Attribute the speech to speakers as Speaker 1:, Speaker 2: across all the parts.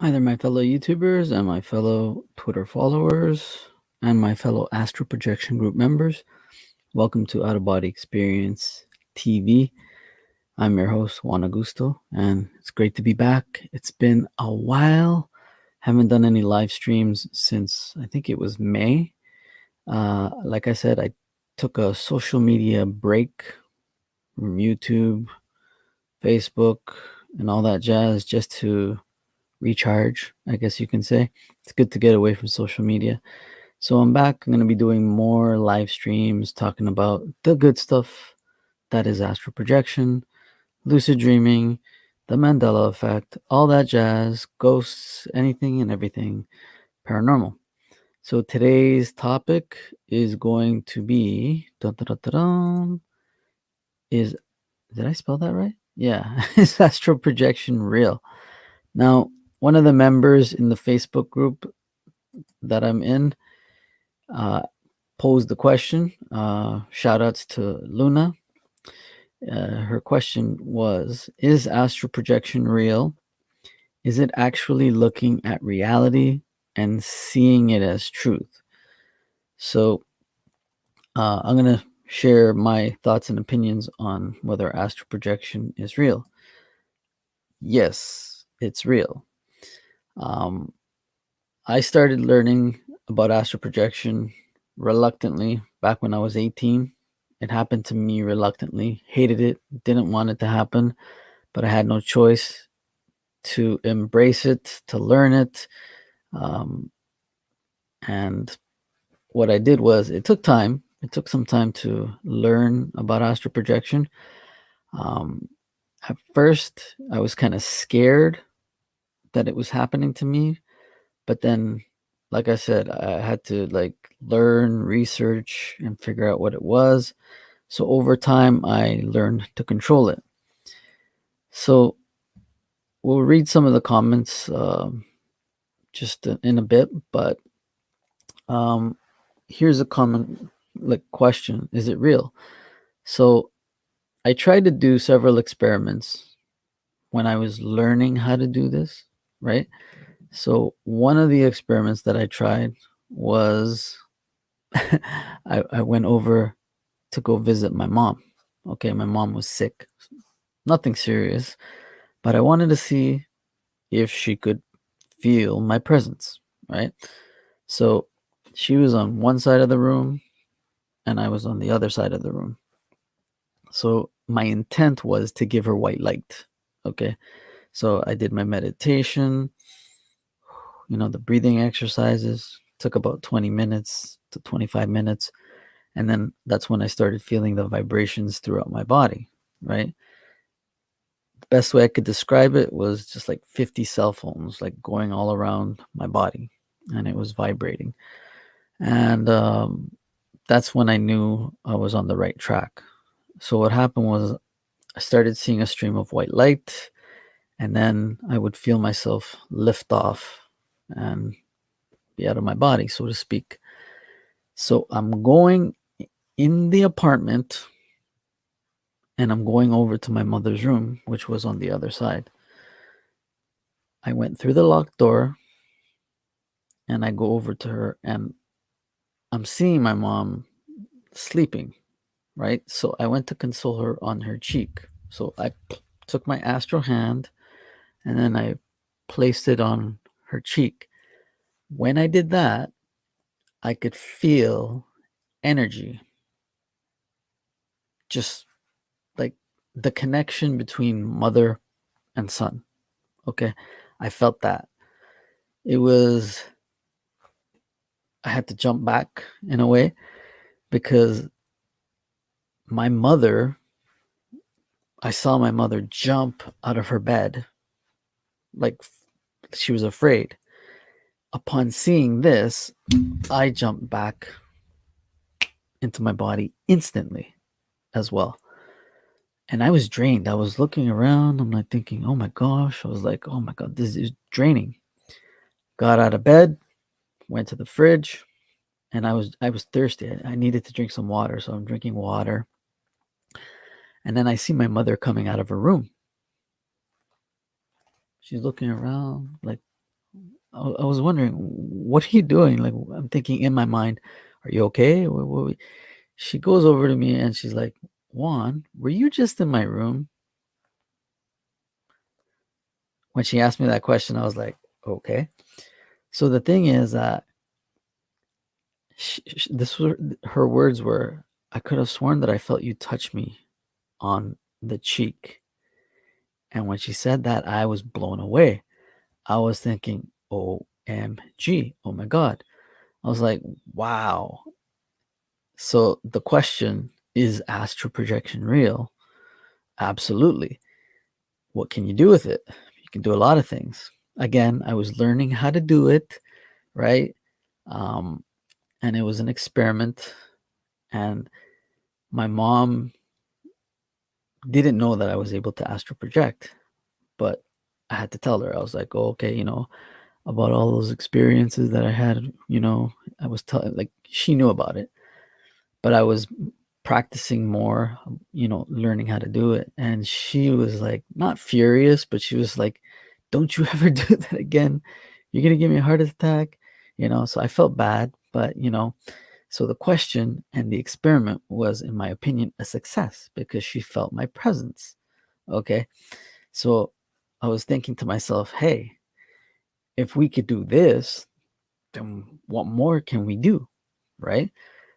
Speaker 1: Hi there, my fellow YouTubers and my fellow Twitter followers and my fellow Astral Projection group members. Welcome to Out of Body Experience TV. I'm your host, Juan Augusto, and it's great to be back. It's been a while. Haven't done any live streams since I think it was May. Like I said, I took a social media break from YouTube, Facebook, and all that jazz just to recharge, I guess you can say. It's good to get away from social media. So I'm back. I'm going to be doing more live streams talking about the good stuff that is astral projection, lucid dreaming, the Mandela effect, all that jazz, ghosts, anything and everything paranormal. So today's topic is going to be dun, dun, dun, dun, dun, is did I spell that right? Yeah, is astral projection real? Now, one of the members in the Facebook group that I'm in uh, posed the question. Shout outs to Luna. Her question was: is astral projection real? Is it actually looking at reality and seeing it as truth? So, I'm going to share my thoughts and opinions on whether astral projection is real. Yes, it's real. Um, I started learning about astral projection reluctantly back when I was 18. It happened to me reluctantly, hated it, didn't want it to happen, but I had no choice to embrace it, to learn it. Um, and what I did was it took time. It took some time to learn about astral projection. Um, at first, I was kind of scared that it was happening to me, but then, like I said, I had to learn, research, and figure out what it was. So over time, I learned to control it. So we'll read some of the comments just in a bit, but um, here's a common question: is it real? So I tried to do several experiments when I was learning how to do this, right? So one of the experiments that I tried was I went over to go visit my mom. Okay, my mom was sick, nothing serious, but I wanted to see if she could feel my presence, right? So she was on one side of the room and I was on the other side of the room. So my intent was to give her white light. Okay. So I did my meditation, the breathing exercises, took about 20 minutes to 25 minutes. And then that's when I started feeling the vibrations throughout my body, right? The best way I could describe it was just like 50 cell phones, like going all around my body, and it was vibrating. And that's when I knew I was on the right track. So what happened was I started seeing a stream of white light, and then I would feel myself lift off and be out of my body, so to speak. So I'm going in the apartment and I'm going over to my mother's room, which was on the other side. I went through the locked door and I go over to her and I'm seeing my mom sleeping, right? So I went to console her on her cheek. So I took my astral hand and then I placed it on her cheek. When I did that, I could feel energy, just like the connection between mother and son. Okay. I felt that. It was, I had to jump back in a way because my mother, I saw my mother jump out of her bed like she was afraid. Upon seeing this, I jumped back into my body instantly as well. And I was drained. I was looking around. I'm like thinking, oh my gosh. I was like, oh my God, this is draining. Got out of bed, went to the fridge, and I was thirsty. I needed to drink some water. So I'm drinking water. And then I see my mother coming out of her room. She's looking around like I was wondering, what are you doing? Like, I'm thinking in my mind, are you okay? She goes over to me and she's like, Juan, were you just in my room? When she asked me that question, I was like, okay. So the thing is that her words were, I could have sworn that I felt you touch me on the cheek. And when she said that, I was blown away. I was thinking, OMG, oh my God. I was like, wow. So the question is, astral projection real? Absolutely. What can you do with it? You can do a lot of things. Again, I was learning how to do it, right? Um, and it was an experiment. And my mom didn't know that I was able to astral project, but I had to tell her. I was like, oh, okay, about all those experiences that I had, I was telling, like, she knew about it, but I was practicing more, learning how to do it. And she was like, not furious, but she was like, don't you ever do that again? You're going to give me a heart attack, So I felt bad, but, so the question and the experiment was, in my opinion, a success because she felt my presence. Okay. So I was thinking to myself, hey, if we could do this, then what more can we do? Right.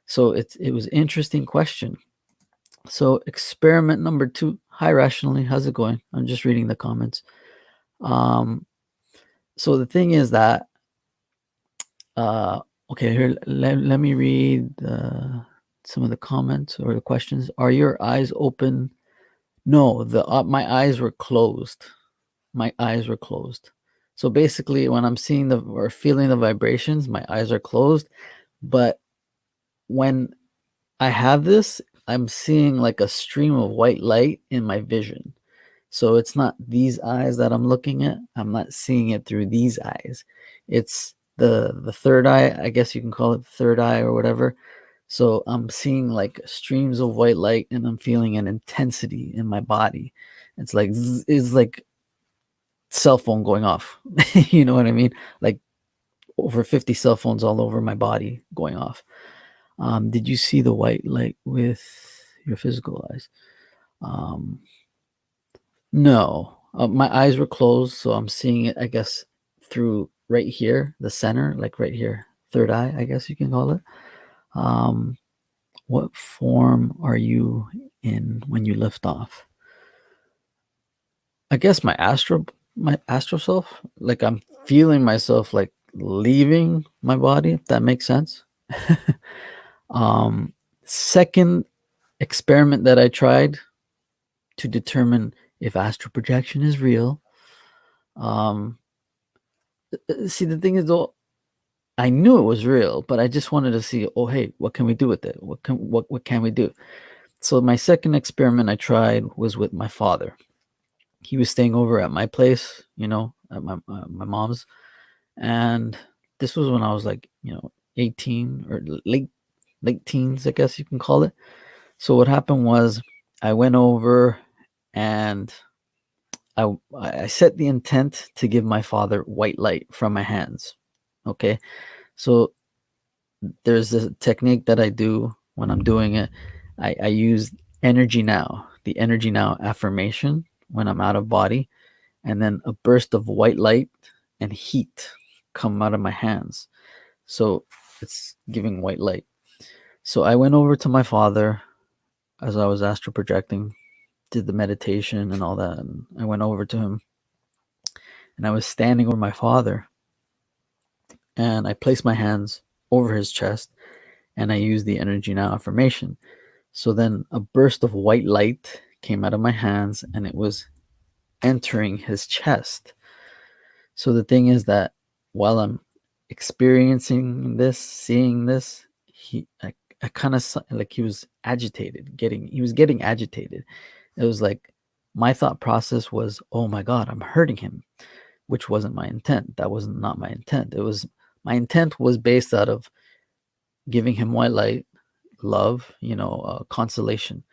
Speaker 1: So it was an interesting question. So experiment number 2. Hi, Rationally. How's it going? I'm just reading the comments. So the thing is that, uh, okay, here, let me read some of the comments or the questions. Are your eyes open? No, my eyes were closed. My eyes were closed. So basically, when I'm seeing or feeling the vibrations, my eyes are closed. But when I have this, I'm seeing like a stream of white light in my vision. So it's not these eyes that I'm looking at. I'm not seeing it through these eyes. It's the third eye, I guess you can call it the third eye or whatever. So I'm seeing like streams of white light and I'm feeling an intensity in my body. It's like cell phone going off. You know what I mean? Like over 50 cell phones all over my body going off. Did you see the white light with your physical eyes? Um, no, my eyes were closed, so I'm seeing it, I guess, through right here, the center, like right here, third eye, I guess you can call it. Um, what form are you in when you lift off? I guess my astral self. Like I'm feeling myself like leaving my body, if that makes sense. um, Second experiment that I tried to determine if astral projection is real. Um, See, the thing is, though, I knew it was real, but I just wanted to see, oh, hey, what can we do with it? What can we do? So my second experiment I tried was with my father. He was staying over at my place, at my mom's, and this was when I was like, 18 or late teens, I guess you can call it. So what happened was I went over and I set the intent to give my father white light from my hands. Okay. So there's this technique that I do when I'm doing it. I use energy now, the energy now affirmation when I'm out of body, and then a burst of white light and heat come out of my hands. So it's giving white light. So I went over to my father as I was astral projecting, did the meditation and all that. And I went over to him and I was standing over my father and I placed my hands over his chest and I used the energy now affirmation. So then a burst of white light came out of my hands and it was entering his chest. So the thing is that while I'm experiencing this, seeing this, I kind of like he was agitated, he was getting agitated. It was like my thought process was, oh my God, I'm hurting him, which wasn't my intent. That was not my intent. My intent was based out of giving him white light, love, consolation.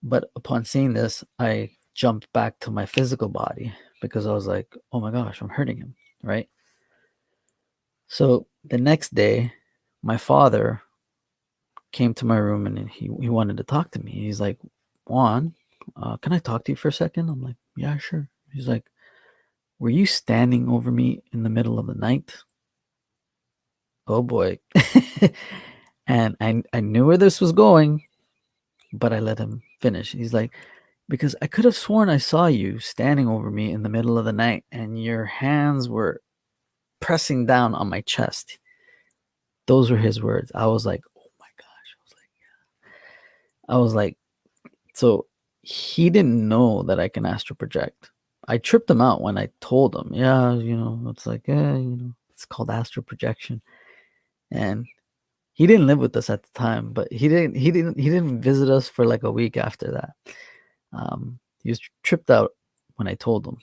Speaker 1: But upon seeing this, I jumped back to my physical body because I was like, oh my gosh, I'm hurting him. right? So the next day, my father came to my room and he wanted to talk to me. He's like, Juan, can I talk to you for a second? I'm like, yeah, sure. He's like, were you standing over me in the middle of the night? Oh boy. And I knew where this was going, but I let him finish. He's like, because I could have sworn I saw you standing over me in the middle of the night and your hands were pressing down on my chest. Those were his words. I was like, oh my gosh. I was like, so he didn't know that I can astral project. I tripped him out when I told him, yeah, it's like, it's called astral projection. And he didn't live with us at the time, but he didn't visit us for like a week after that. He was tripped out when I told him.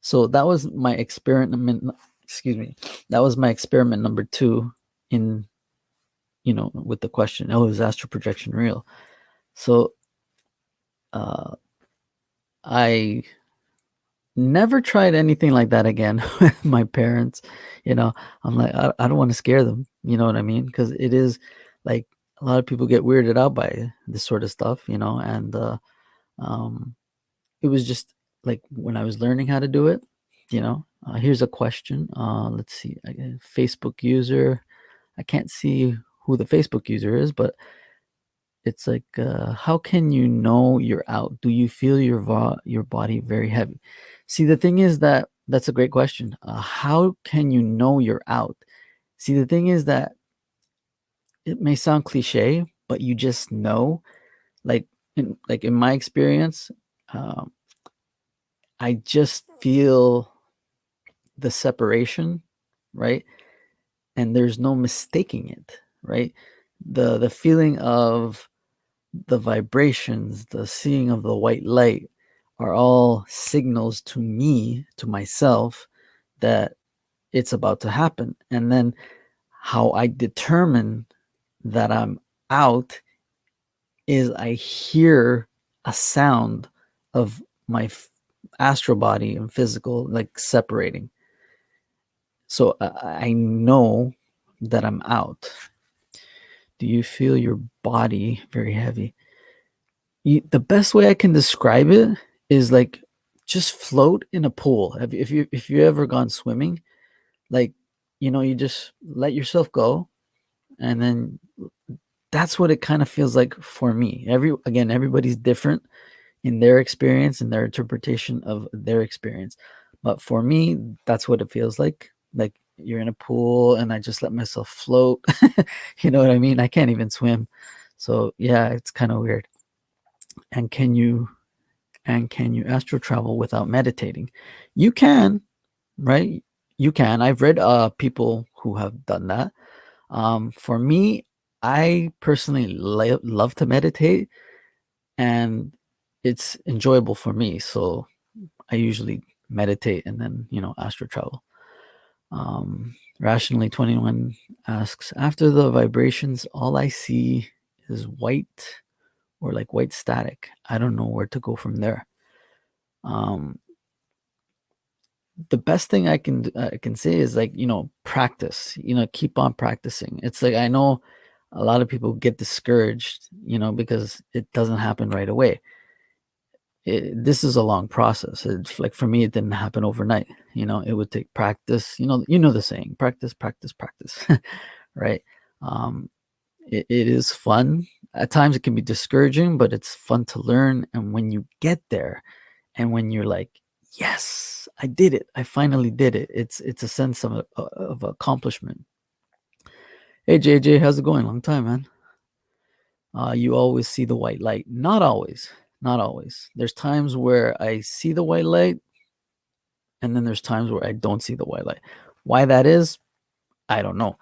Speaker 1: So that was my experiment. Excuse me. That was my experiment number 2 in, with the question, oh, is astral projection real? So I never tried anything like that again with my parents. I'm like, I don't want to scare them. You know what I mean? Because it is like a lot of people get weirded out by this sort of stuff, and um, it was just like when I was learning how to do it, here's a question. Let's see, Facebook user. I can't see who the Facebook user is, but it's like, how can you know you're out? Do you feel your body very heavy? See, the thing is that's a great question. How can you know you're out? See, the thing is that it may sound cliche, but you just know. Like in my experience, um, I just feel the separation, right? And there's no mistaking it, right? The feeling of the vibrations, the seeing of the white light are all signals to me, to myself, that it's about to happen. And then how I determine that I'm out is I hear a sound of my astral body and physical like separating. So I know that I'm out. Do you feel your body very heavy? The best way I can describe it is like just float in a pool. If you ever gone swimming, like you just let yourself go, and then that's what it kind of feels like for me. Everybody's different in their experience and their interpretation of their experience, but for me, that's what it feels like. Like you're in a pool, and I just let myself float. You know what I mean? I can't even swim, so yeah, it's kind of weird. And can you astral travel without meditating? You can, right? You can. I've read people who have done that. For me, I personally love to meditate, and it's enjoyable for me. So I usually meditate and then astral travel. Rationally 21 asks, after the vibrations, all I see is white or like white static. I don't know where to go from there. Um, the best thing I can say is like practice. Keep on practicing. It's like I know a lot of people get discouraged, because it doesn't happen right away. This is a long process. It's like for me, it didn't happen overnight. It would take practice. You know the saying: practice, practice, practice. Right? Um, it is fun. At times, it can be discouraging, but it's fun to learn. And when you get there, and when you're like, yes, I did it, I finally did it, it's a sense of accomplishment. Hey JJ, how's it going? Long time, man. You always see the white light. Not always. Not always. There's times where I see the white light, and then there's times where I don't see the white light. Why that is, I don't know.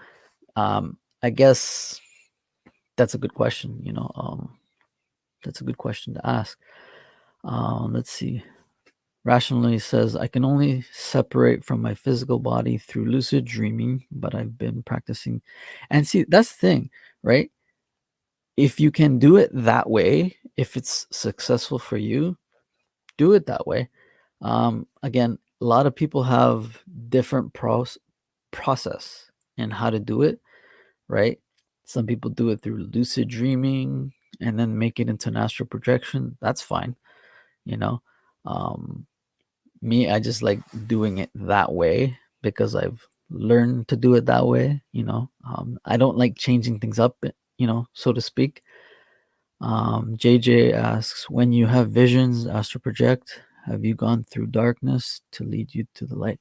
Speaker 1: I guess that's a good question. That's a good question to ask. Let's see. Rationally says, I can only separate from my physical body through lucid dreaming, but I've been practicing. And see, that's the thing, right? If you can do it that way, if it's successful for you, do it that way. Again, a lot of people have different process and how to do it, right? Some people do it through lucid dreaming and then make it into an astral projection. That's fine, you know. Um, Me, I just like doing it that way because I've learned to do it that way, you know. I don't like changing things up, you know, so to speak. JJ asks, when you have visions, astral project, have you gone through darkness to lead you to the light?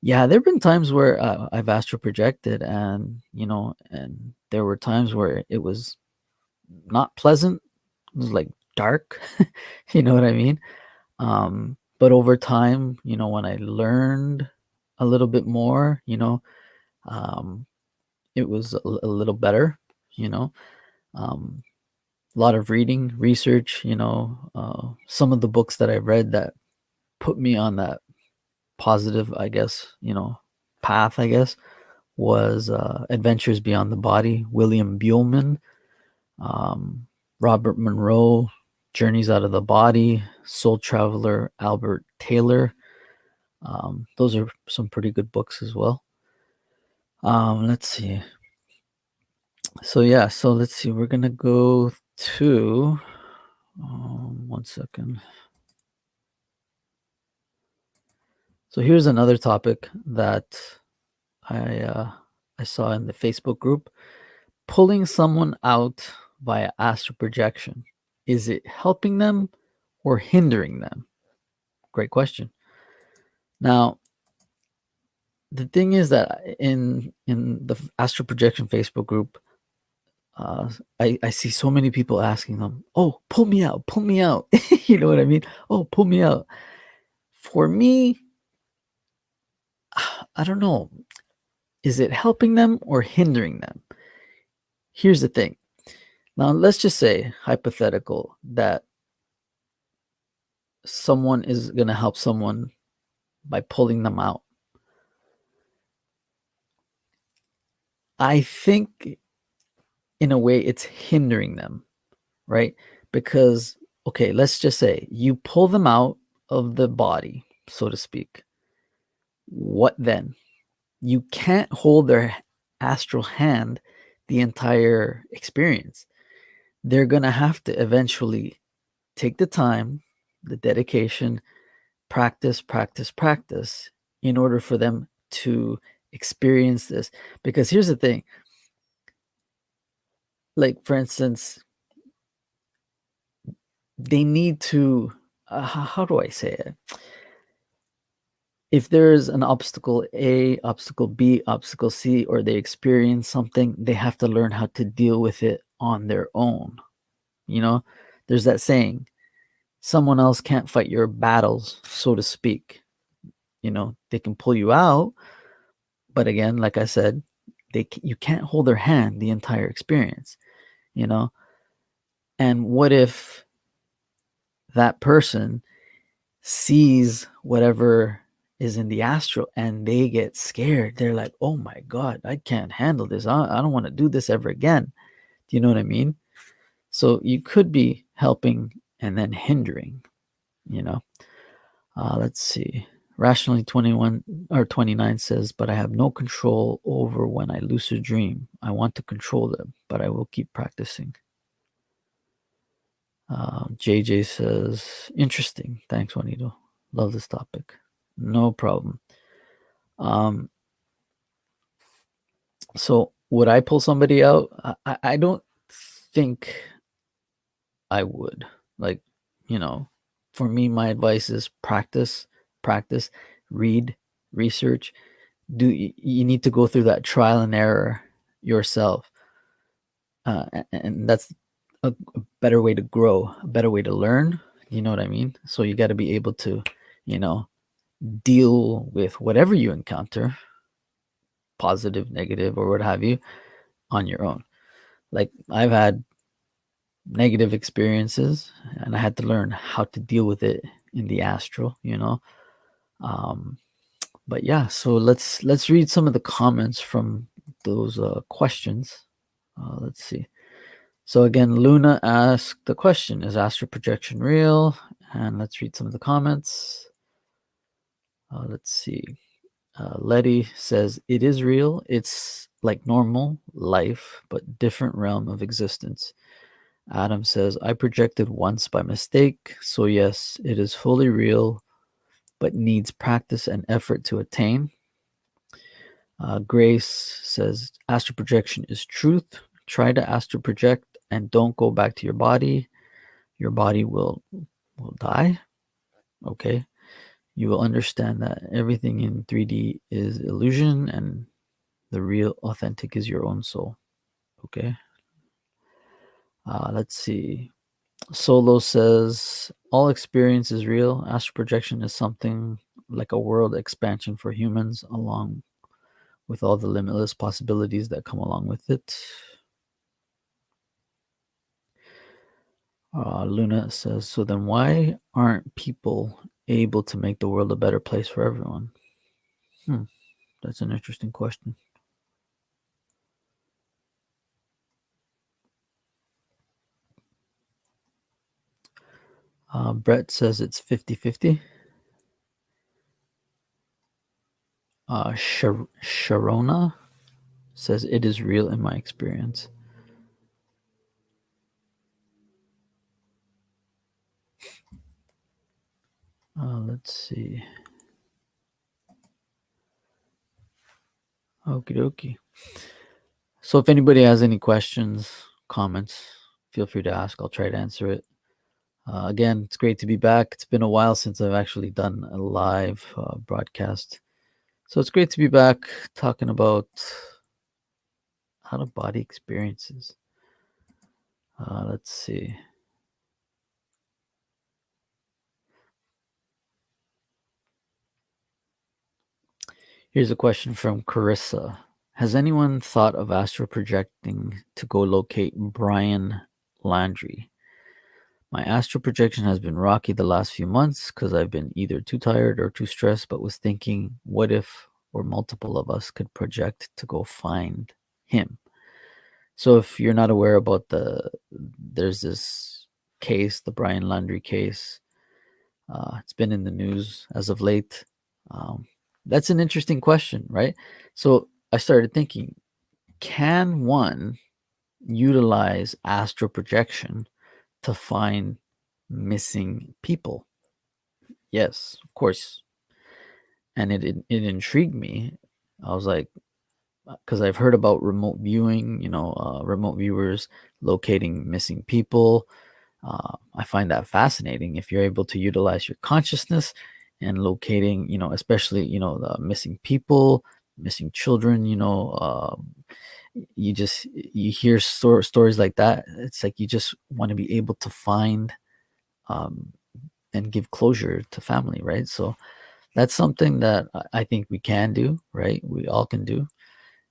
Speaker 1: Yeah, there have been times where I've astral projected, and you know, and there were times where it was not pleasant. It was like dark, you know what I mean? But over time, you know, when I learned a little bit more, you know, um, it was a little better, you know. Um, a lot of reading, research, you know, some of the books that I read that put me on that positive, I guess, you know, path, I guess, was Adventures Beyond the Body, William Buellman, um, Robert Monroe, Journeys Out of the Body, Soul Traveler, Albert Taylor. Those are some pretty good books as well. Let's see. So yeah, so let's see. We're gonna go to 1 second. So here's another topic that I uh, I saw in the Facebook group: pulling someone out via astral projection. Is it helping them or hindering them? Great question. Now, the thing is that in the astral projection Facebook group, I see so many people asking them, "Oh, pull me out, pull me out." You know what I mean? "Oh, pull me out." For me, I don't know. Is it helping them or hindering them? Here's the thing. Now, let's just say, hypothetical, that someone is going to help someone by pulling them out. I think, in a way, it's hindering them, right? Because, okay, let's just say you pull them out of the body, so to speak. What then? You can't hold their astral hand the entire experience. They're going to have to eventually take the time, the dedication, practice, practice, practice in order for them to experience this. Because here's the thing, like, for instance, they need to, how do I say it? If there's an obstacle A, obstacle B, obstacle C, or they experience something, they have to learn how to deal with it on their own. You know, there's that saying, someone else can't fight your battles, so to speak. You know, they can pull you out, but again, like I said, you can't hold their hand the entire experience, you know? And what if that person sees whatever is in the astral and they get scared? They're like, "Oh my God, I can't handle this. I don't want to do this ever again." Do you know what I mean? So you could be helping and then hindering, you know? Let's see. Rationally 21 or 29 says, but I have no control over when I lucid dream. I want to control them, but I will keep practicing. JJ says, interesting. Thanks, Juanito. Love this topic. No problem. Um, so would I pull somebody out? I don't think I would. Like, you know, for me, my advice is practice, practice, read, research. You need to go through that trial and error yourself, and that's a better way to grow, a better way to learn. You know what I mean? So you got to be able to, you know, deal with whatever you encounter, positive, negative, or what have you, on your own. Like, I've had negative experiences and I had to learn how to deal with it in the astral, you know. um but yeah, so let's read some of the comments from those questions. Let's see. So again, Luna asked the question, is astral projection real? And let's read some of the comments. Let's see. Letty says, it is real. It's like normal life, but different realm of existence. Adam says, I projected once by mistake. So, yes, it is fully real, but needs practice and effort to attain. Grace says, astral projection is truth. Try to astral project and don't go back to your body. Your body will die. Okay. You will understand that everything in 3D is illusion and the real authentic is your own soul. Okay. Let's see. Solo says, all experience is real. Astral projection is something like a world expansion for humans, along with all the limitless possibilities that come along with it. Luna says, so then why aren't people able to make the world a better place for everyone? That's an interesting question. Brett says it's 50-50. Sharona says it is real in my experience. Let's see. Okie dokie. So if anybody has any questions, comments, feel free to ask. I'll try to answer it. Again, it's great to be back. It's been a while since I've actually done a live broadcast. So it's great to be back talking about out of body experiences. Let's see. Here's a question from Carissa. Has anyone thought of astral projecting to go locate Brian Landry? My astral projection has been rocky the last few months because I've been either too tired or too stressed, but was thinking, what if or multiple of us could project to go find him? So if you're not aware about there's this case, the Brian Landry case. It's been in the news as of late. That's an interesting question, right? So I started thinking, can one utilize astral projection to find missing people? Yes, of course. And it intrigued me. I was like, because I've heard about remote viewing, remote viewers locating missing people. I find that fascinating if you're able to utilize your consciousness and locating, especially, the missing people, missing children, you hear stories like that. It's like you just want to be able to find um, and give closure to family, right? So that's something that I think we can do, right? We all can do.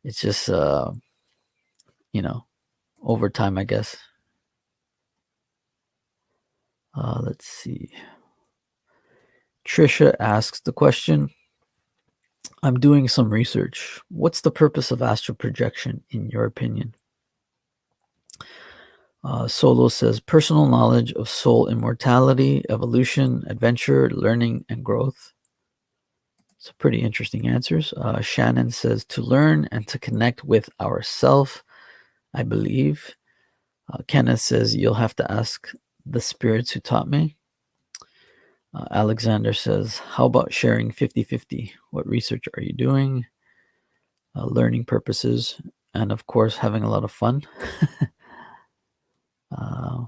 Speaker 1: It's just, you know, over time, I guess. Let's see. Trisha asks the question, I'm doing some research. What's the purpose of astral projection, in your opinion? Solo says personal knowledge of soul immortality, evolution, adventure, learning, and growth. So pretty interesting answers. Shannon says to learn and to connect with ourself, I believe. Kenneth says you'll have to ask the spirits who taught me. Alexander says, how about sharing 50-50? What research are you doing? Learning purposes, and of course, having a lot of fun. uh,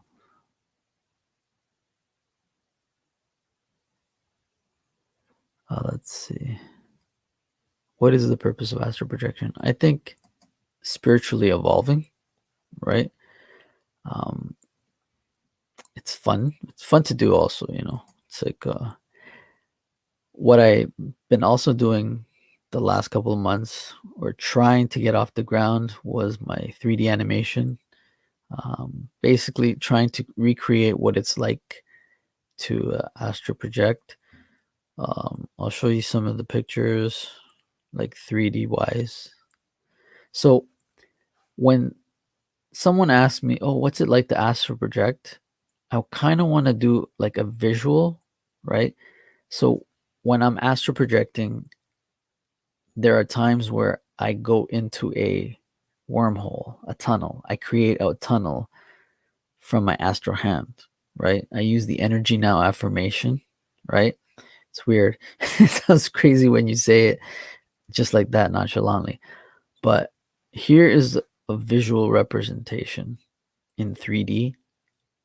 Speaker 1: let's see. What is the purpose of astral projection? I think spiritually evolving, right? Um, it's fun. It's fun to do also, It's like what I've been also doing the last couple of months or trying to get off the ground was my 3D animation. Basically trying to recreate what it's like to astral project. I'll show you some of the pictures, like 3D wise. So when someone asks me, "Oh, what's it like to astral project?" I kind of want to do like a visual, right? So when I'm astral projecting, there are times where I go into a wormhole, a tunnel. I create a tunnel from my astral hand, right? I use the energy now affirmation, right? It's weird. It sounds crazy when you say it just like that nonchalantly. But here is a visual representation in 3D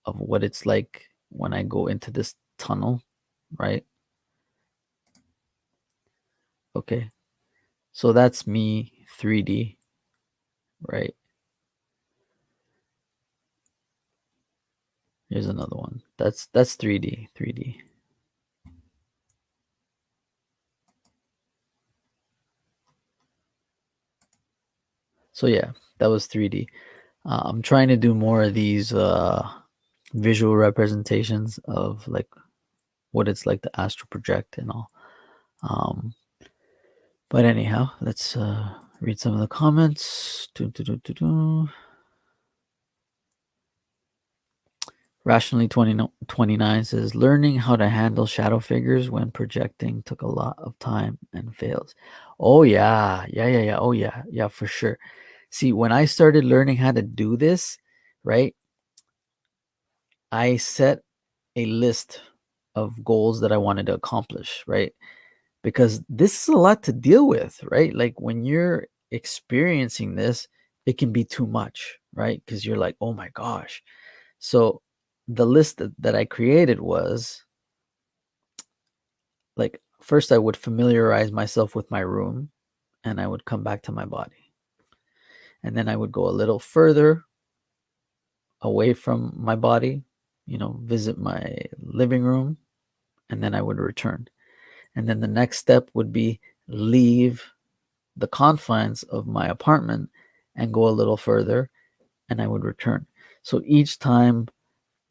Speaker 1: of what it's like when I go into this tunnel, right? Okay. So that's me 3D, right? Here's another one. That's 3D, 3D. So yeah, that was 3D. I'm trying to do more of these visual representations of like what it's like to astral project and all. Um, but anyhow, let's read some of the comments. Rationally 29 says learning how to handle shadow figures when projecting took a lot of time and fails. Oh yeah, yeah. Oh yeah, for sure. See, when I started learning how to do this, right, I set a list of goals that I wanted to accomplish, right? Because this is a lot to deal with, right? Like when you're experiencing this, it can be too much, right? Because you're like, oh my gosh. So the list that I created was like, first I would familiarize myself with my room and I would come back to my body. And then I would go a little further away from my body, visit my living room, and then I would return. And then the next step would be leave the confines of my apartment and go a little further, and I would return. So each time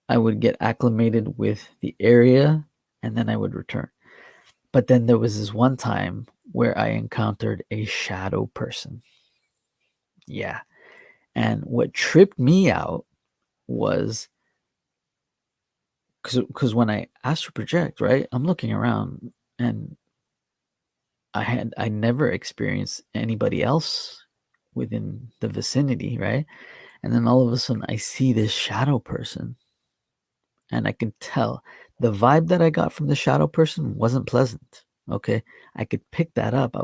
Speaker 1: I would get acclimated with the area and then I would return. But then there was this one time where I encountered a shadow person. Yeah. And what tripped me out was because when I astral project, right, I'm looking around and I never experienced anybody else within the vicinity, right? And then all of a sudden I see this shadow person and I can tell the vibe that I got from the shadow person wasn't pleasant. Okay. I could pick that up.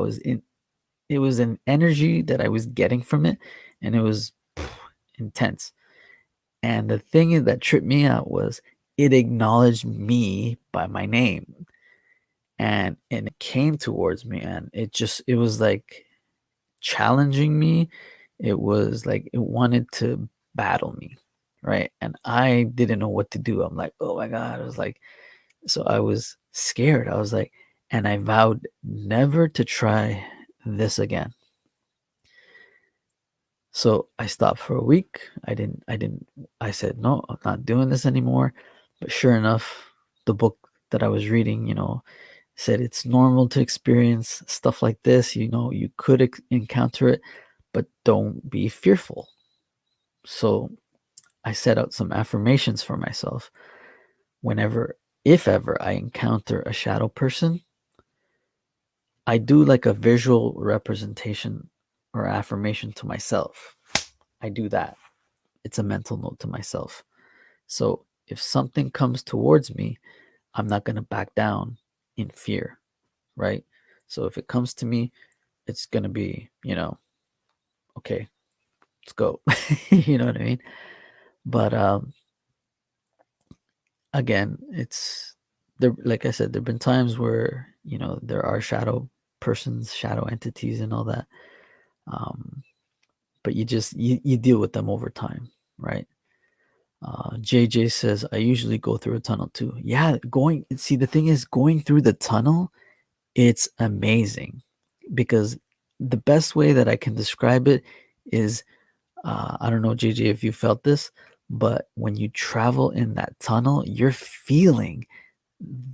Speaker 1: It was an energy that I was getting from it and it was intense. And the thing that tripped me out was it acknowledged me by my name and it came towards me and it was like challenging me. It was like it wanted to battle me, right? And I didn't know what to do. I'm like, oh my God. I was like, so I was scared. I was like, and I vowed never to try this again. So I stopped for a week. I said, no, I'm not doing this anymore. But sure enough, the book that I was reading, said it's normal to experience stuff like this. You could encounter it, but don't be fearful. So I set out some affirmations for myself. Whenever, if ever, I encounter a shadow person, I do like a visual representation or affirmation to myself. I do that. It's a mental note to myself. So if something comes towards me, I'm not going to back down in fear, right? So if it comes to me, it's going to be, okay, let's go. You know what I mean? But again, it's there. Like I said, there've been times where there are shadow persons, shadow entities, and all that. Um, but you deal with them over time, right? JJ says I usually go through a tunnel too. Yeah, the thing is going through the tunnel, it's amazing because the best way that I can describe it is I don't know, JJ, if you felt this, but when you travel in that tunnel, you're feeling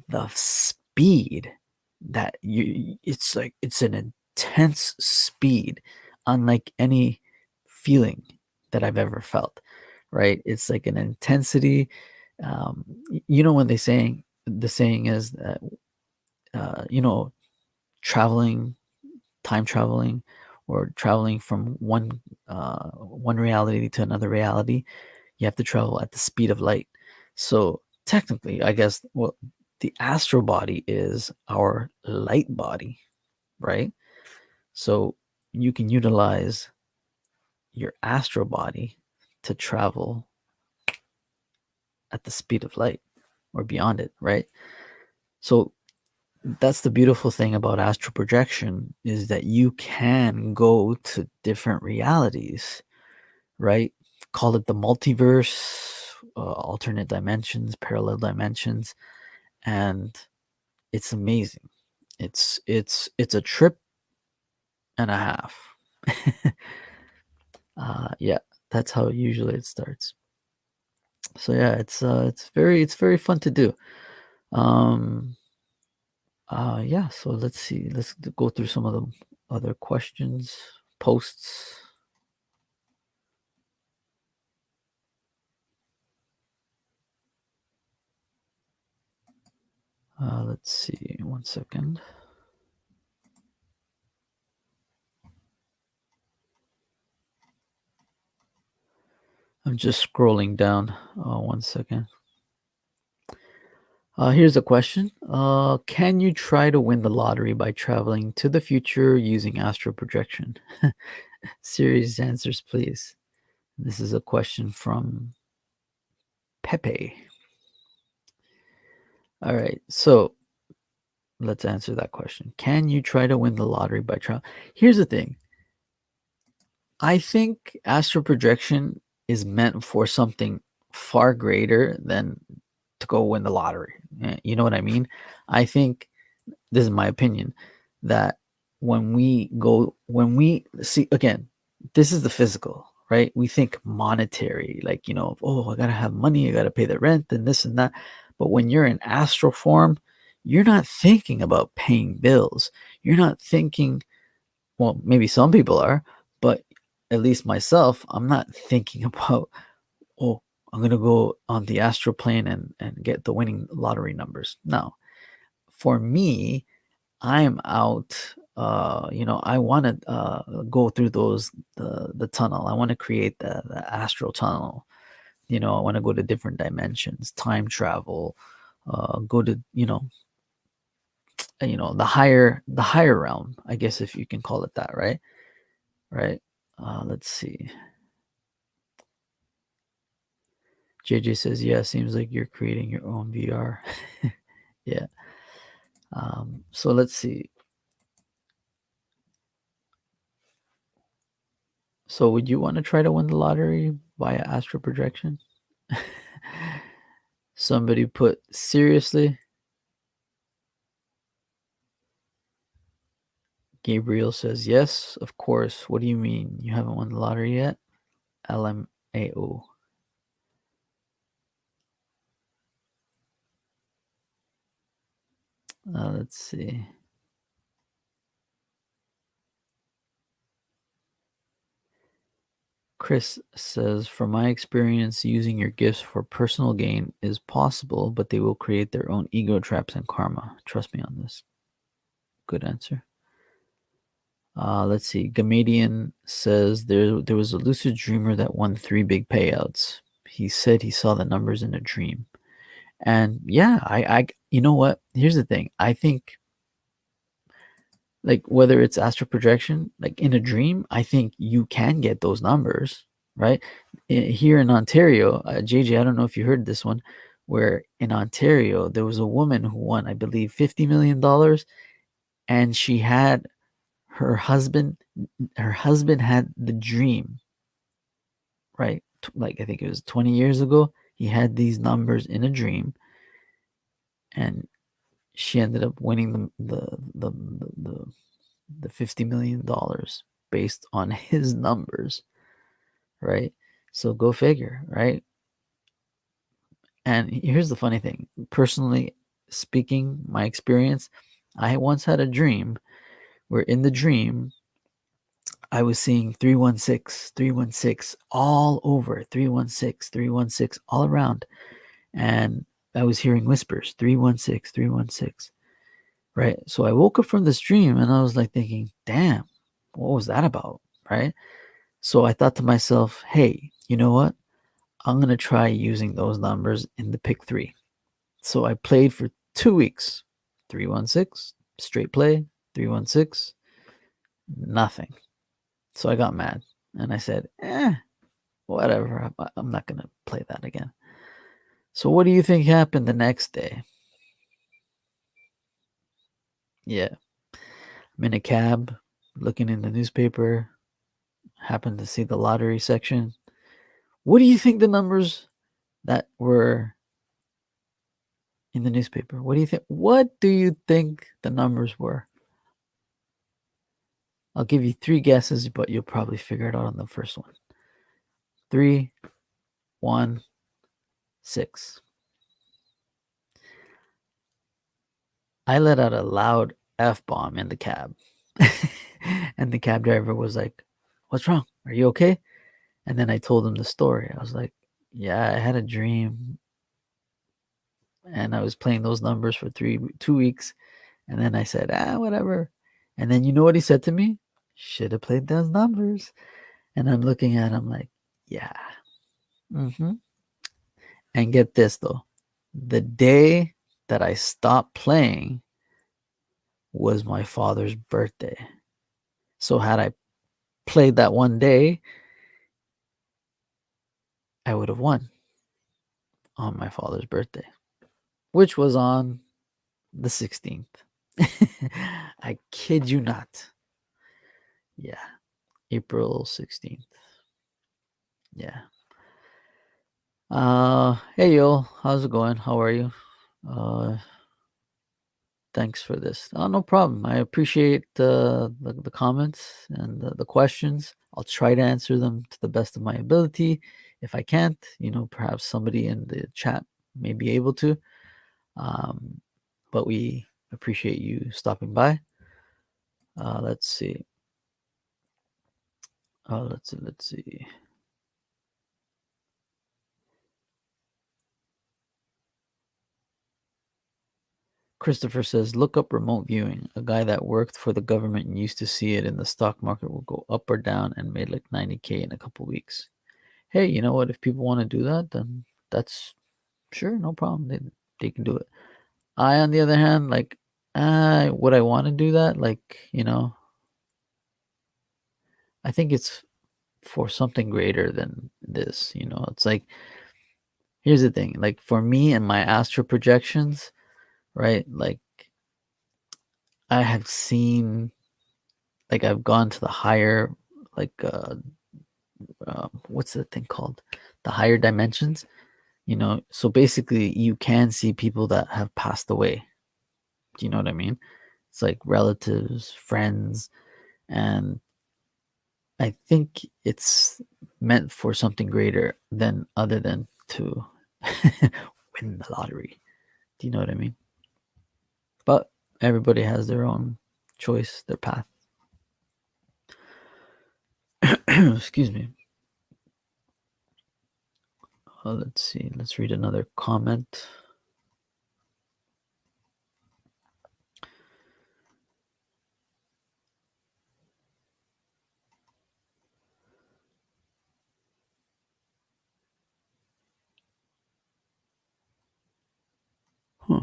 Speaker 1: the speed that it's like it's an intense speed, unlike any feeling that I've ever felt, right? It's like an intensity. When the saying is that, traveling time traveling or traveling from one reality to another reality, you have to travel at the speed of light. So technically, I guess, well, the astral body is our light body, right? So you can utilize your astral body to travel at the speed of light or beyond it, right? So that's the beautiful thing about astral projection, is that you can go to different realities, right? Call it the multiverse, alternate dimensions, parallel dimensions, and it's amazing. It's a trip and a half. Yeah, that's how usually it starts. So yeah, it's very fun to do. Um, yeah. So let's see. Let's go through some of the other questions, posts. Let's see. One second. I'm just scrolling down. One second. Here's a question. Can you try to win the lottery by traveling to the future using astral projection? Serious answers, please. This is a question from Pepe. All right. So let's answer that question. Can you try to win the lottery by travel? Here's the thing. I think astral projection is meant for something far greater than to go win the lottery. You know what I mean? I think, this is my opinion, that when we see, again, this is the physical, right? We think monetary, like, oh, I gotta have money, I gotta pay the rent and this and that. But when you're in astral form, you're not thinking about paying bills. You're not thinking, well, maybe some people are, but at least myself, I'm not thinking about, oh, I'm gonna go on the astral plane and get the winning lottery numbers. No. For me, I'm out. I want to go through the tunnel. I want to create the astral tunnel. I want to go to different dimensions, time travel, go to the higher realm. I guess, if you can call it that, right? Right. Let's see. JJ says, "Yeah, seems like you're creating your own VR." Yeah. So let's see. So would you want to try to win the lottery via astral projection? Somebody put, seriously? Gabriel says, yes, of course. What do you mean? You haven't won the lottery yet? LMAO. Let's see. Chris says, from my experience, using your gifts for personal gain is possible, but they will create their own ego traps and karma. Trust me on this. Good answer. Let's see. Gamadian says, there was a lucid dreamer that won 3 big payouts. He said he saw the numbers in a dream. And yeah, you know what? Here's the thing. I think, like, whether it's astral projection, like in a dream, I think you can get those numbers, right? Here in Ontario, JJ, I don't know if you heard this one, where in Ontario there was a woman who won, I believe, $50 million, and she had her husband. Her husband had the dream, right? Like, I think it was 20 years ago. He had these numbers in a dream, and she ended up winning the $50 million based on his numbers, right? So go figure, right? And here's the funny thing. Personally speaking, my experience, I once had a dream where in the dream I was seeing 316, 316 all over, 316, 316 all around. And I was hearing whispers, 316, 316. right? So I woke up from this dream and I was like thinking, damn, what was that about, right? So I thought to myself, hey, you know what? I'm going to try using those numbers in the pick three. So I played for 2 weeks, 316, straight play, 316, nothing. So I got mad and I said, whatever. I'm not going to play that again. So what do you think happened the next day? Yeah, I'm in a cab looking in the newspaper, happened to see the lottery section. What do you think the numbers that were in the newspaper? What do you think? What do you think the numbers were? I'll give you three guesses, but you'll probably figure it out on the first one. 3, 1, 6. I let out a loud F bomb in the cab. And the cab driver was like, "What's wrong? Are you okay?" And then I told him the story. I was like, "Yeah, I had a dream and I was playing those numbers for 2 weeks." And then I said, whatever. And then you know what he said to me? Should have played those numbers. And I'm looking at him like, yeah. Mm-hmm. And get this though, the day that I stopped playing was my father's birthday. So had I played that one day, I would have won on my father's birthday, which was on the 16th. I kid you not. Yeah, April 16th. Yeah. Hey yo, how's it going? How are you? Uh, Thanks for this. Oh, no problem. I appreciate the comments and the questions. I'll try to answer them to the best of my ability. If I can't, perhaps somebody in the chat may be able to. Um, but we appreciate you stopping by. Let's see. Let's see. Christopher says, look up remote viewing. A guy that worked for the government and used to see it in the stock market will go up or down and made like 90K in a couple weeks. Hey, you know what? If people want to do that, then that's sure, no problem. They can do it. I, on the other hand, like, would I want to do that? Like, I think it's for something greater than this. It's like, here's the thing. Like, for me and my astral projections, right? Like, I have seen, like, I've gone to the higher, like, what's the thing called? The higher dimensions. So basically, you can see people that have passed away. Do you know what I mean? It's like relatives, friends, and I think it's meant for something greater than other than to win the lottery. Do you know what I mean? But everybody has their own choice, their path. Excuse me. Let's see. Let's read another comment. Huh.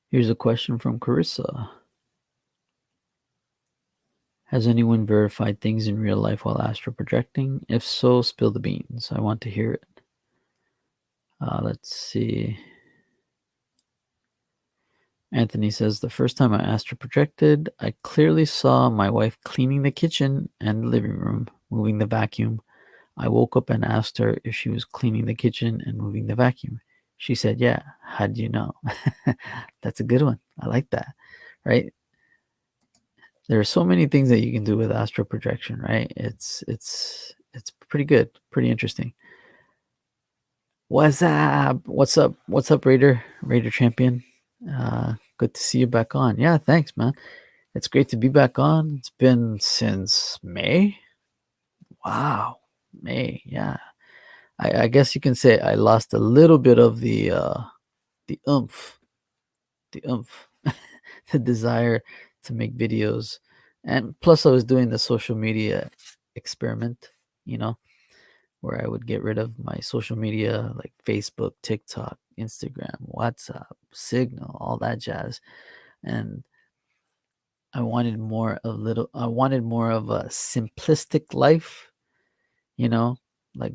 Speaker 1: Here's a question from Carissa. Has anyone verified things in real life while astral projecting? If so, spill the beans. I want to hear it. Let's see. Anthony says, the first time I astral projected, I clearly saw my wife cleaning the kitchen and the living room, moving the vacuum. I woke up and asked her if she was cleaning the kitchen and moving the vacuum. She said, yeah. How do you know? That's a good one. I like that, right? There are so many things that you can do with astral projection, right? It's pretty good, pretty interesting. What's up? What's up, Raider champion? Good to see you back on. Yeah, thanks, man. It's great to be back on. It's been since May. Wow, May. Yeah, I guess you can say I lost a little bit of the oomph, the oomph, the desire to make videos, and plus I was doing the social media experiment, you know, where I would get rid of my social media like Facebook, TikTok, Instagram, WhatsApp, Signal, all that jazz, and I wanted more of a simplistic life, you know, like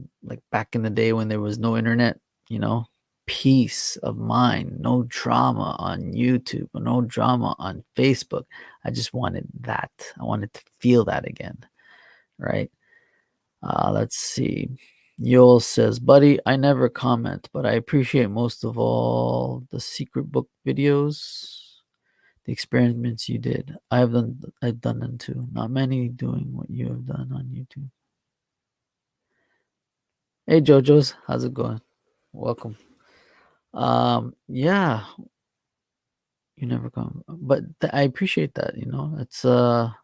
Speaker 1: back in the day when there was no internet, you know, peace of mind, no drama on YouTube, no drama on Facebook. I just wanted that. I wanted to feel that again, right? Let's see. Yol says, buddy, I never comment, but I appreciate most of all the secret book videos, the experiments you did. I've done them too. Not many doing what you have done on YouTube. Hey Jojo's, how's it going? Welcome. Yeah, you never come, but I appreciate that. You know, it's now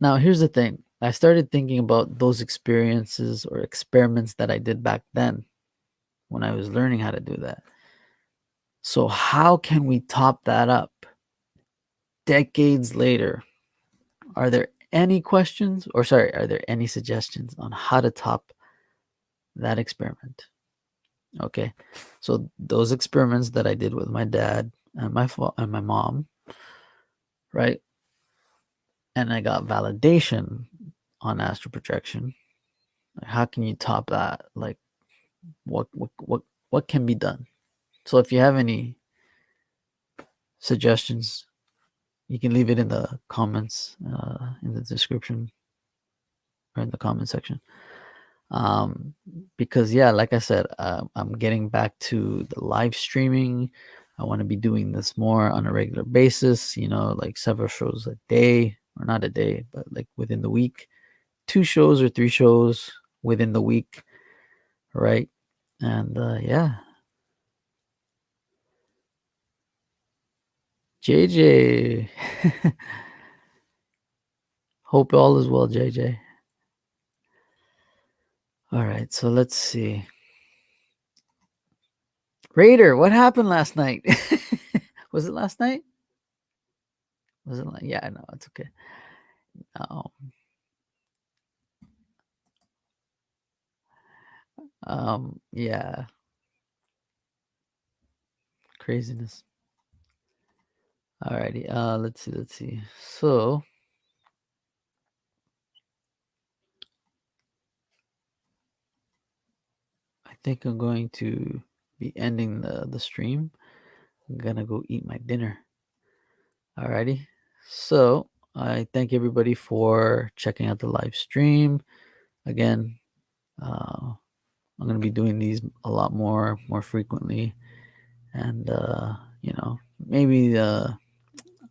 Speaker 1: here's the thing. I started thinking about those experiences or experiments that I did back then when I was learning how to do that. So how can we top that up decades later? Are there any questions, or sorry, are there any suggestions on how to top that experiment? Okay, so those experiments that I did with my dad and my mom, right? And I got validation on astral projection. Like, how can you top that? Like, what can be done? So if you have any suggestions, you can leave it in the comments, in the description, or in the comment section. Because yeah, like I said, I'm getting back to the live streaming. I want to be doing this more on a regular basis, you know, like several shows a day, or not a day, but like within the week, 2 shows or 3 shows within the week, right? And yeah, JJ, hope all is well, JJ. All right, so let's see. Raider, what happened last night? Was it last night? Was it like, yeah, I know, it's okay. Oh, yeah, craziness. Alrighty, let's see. So I think I'm going to be ending the stream. I'm gonna go eat my dinner. Alrighty. So I thank everybody for checking out the live stream. Again, I'm gonna be doing these a lot more frequently, and you know, maybe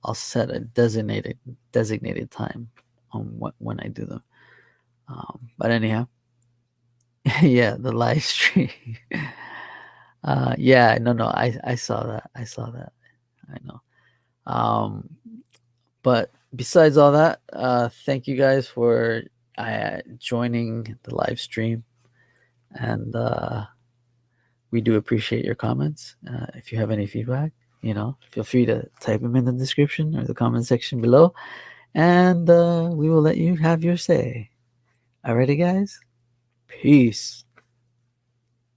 Speaker 1: I'll set a designated time on when I do them. But anyhow, yeah, the live stream. Yeah, no, I saw that. I saw that. I know. Um, but besides all that, thank you guys for joining the live stream, and we do appreciate your comments. If you have any feedback, you know, feel free to type them in the description or the comment section below, and we will let you have your say. Alrighty, guys. Peace,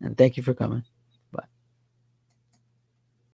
Speaker 1: and thank you for coming.